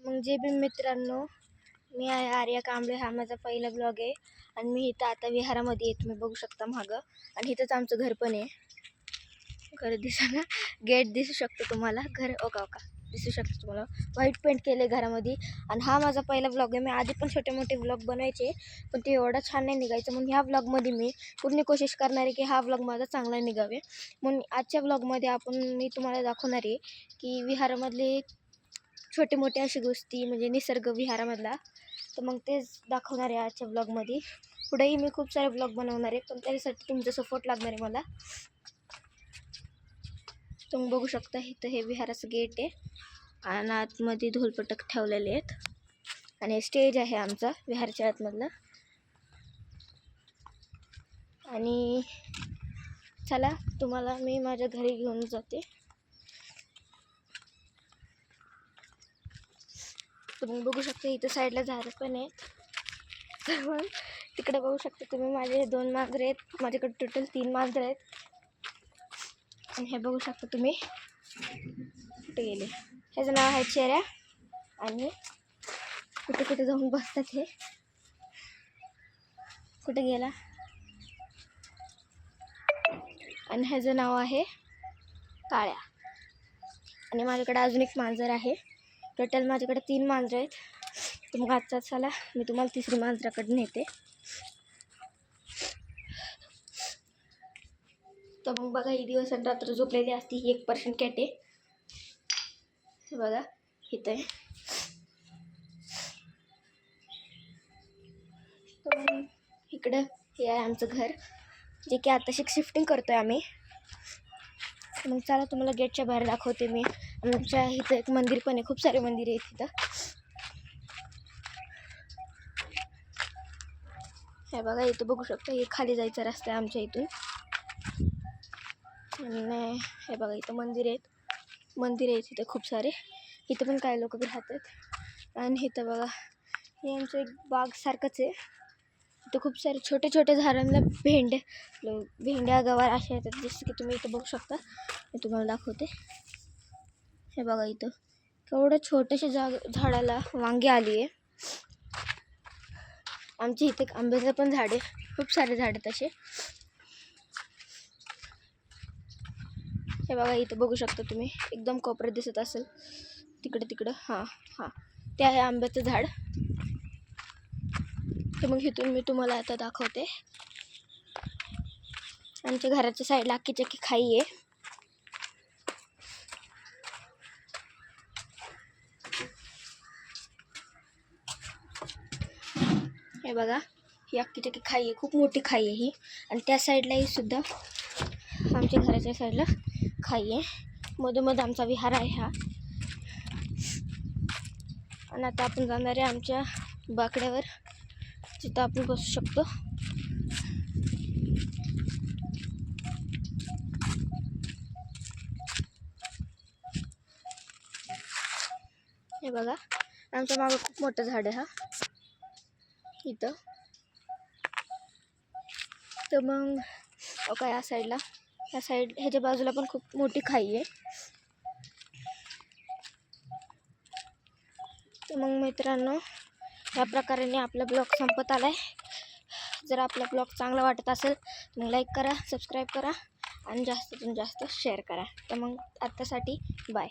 मग जे बी मित्रांनो, मी आहे आर्या कांबळे. हा माझा पहिला ब्लॉग आहे आणि मी इथं आता विहारामध्ये आहे, तुम्ही बघू शकता मागं. आणि इथंच आमचं घर पण आहे. घर दिसा, गेट दिसू शकतो तुम्हाला, घर ओका दिसू शकतो तुम्हाला. व्हाईट पेंट केले घरामध्ये. आणि हा माझा पहिला ब्लॉग आहे. मी आधी पण छोटे मोठे ब्लॉग बनवायचे, पण ते एवढा छान नाही निघायचं. म्हणून ह्या ब्लॉगमध्ये मी पूर्ण कोशिश करणार आहे की हा ब्लॉग माझा चांगला निघावे. म्हणून आजच्या ब्लॉगमध्ये मी तुम्हाला दाखवणार आहे की विहारामधले छोटे मोठे अशी गोष्टी, म्हणजे निसर्ग विहारामधला. तर मग तेच दाखवणार आहे आजच्या ब्लॉगमध्ये. पुढेही मी खूप सारे ब्लॉग बनवणार आहे, पण त्यासाठी तुमचा सपोर्ट लागणार आहे मला. तुम्ही बघू शकता इथं हे विहाराचं गेट आहे आणि आतमध्ये ढोलपटक ठेवलेले आहेत. आणि स्टेज आहे आमचा विहारच्या आतमधला. आणि चला तुम्हाला मी माझ्या घरी घेऊन जाते. तुम्ही बघू शकता इथं साईडला झाडं पण आहेत. तर मग तिकडे बघू शकता तुम्ही माझे 2 मांजरे आहेत. माझ्याकडे टोटल 3 मांजरे आहेत. आणि हे बघू शकता तुम्ही कुठे गेले. ह्याचं नाव आहे चेऱ्या. आणि कुठे कुठे जाऊन बसतात हे. कुठे गेला. आणि ह्याचं नाव आहे काळ्या. आणि माझ्याकडे अजून एक मांजर आहे. टोटल माझ्याकडे 3 मांजरं आहेत. तर मग आजचा चला मी तुम्हाला 3री मांजराकडे नेते. तर मग बघा, ही दिवस आणि रात्र झोपलेली असती. ही 1% कॅट आहे. हे बघा इथं आहे. तर मग इकडं हे आहे आमचं घर, जे की आता शिफ्टिंग करतोय आम्ही. मग चला तुम्हाला गेटच्या बाहेर दाखवते मी. आमच्या इथं एक मंदिर पण आहे. खूप सारे मंदिर आहेत इथं. हे बघा इथं बघू शकता, हे खाली जायचा रस्ता आहे आमच्या इथून. आणि हे बघा इथं मंदिर आहेत इथं खूप सारे. इथं पण काही लोक राहतात. आणि इथं बघा हे आमचं एक बाग सारखंच आहे. इथं खूप सारे छोटे छोटे झाडांना भेंड्या गवार अशा येतात, जसं की तुम्ही इथं बघू शकता. मी तुम्हाला दाखवते. हे बघा इथं केवढं छोट्याशा झाडाला वांगी आली आहे. आमच्या इथे आंब्याचं पण झाड आहे. खूप सारे झाड आहेत तसे. हे बघा इथं बघू शकता तुम्ही, एकदम कोपऱ्यात दिसत असेल तिकडं हां ते आहे आंब्याचं झाड. तर मग इथून मी तुम्हाला आता दाखवते. आमच्या घराच्या साईडला अख्खी चक्की खाई आहे. हे बघा ही अख्खी चक्की खाई आहे. खूप मोठी खाई आहे ही. आणि त्या साईडलाही सुद्धा आमच्या घराच्या साईडला खाई आहे. मधोमध आमचा विहार आहे हा. आणि आता आपण जाणार आहे आमच्या बाकड्यावर, जिथं आपण बसू शकतो. हे बघा आमच्या मागं खूप मोठं झाड आहे हा इथं. तर मग काय या साईडला, ह्याच्या बाजूला पण खूप मोठी खाई आहे. तर मग मित्रांनो, या प्रकारे आपला ब्लॉग संपत आला आहे. जर आपला ब्लॉग चांगला वाटत असेल मग लाईक करा, सबस्क्राईब करा आणि जास्तीतून जास्त शेअर करा. तर मग आत्तासाठी बाय.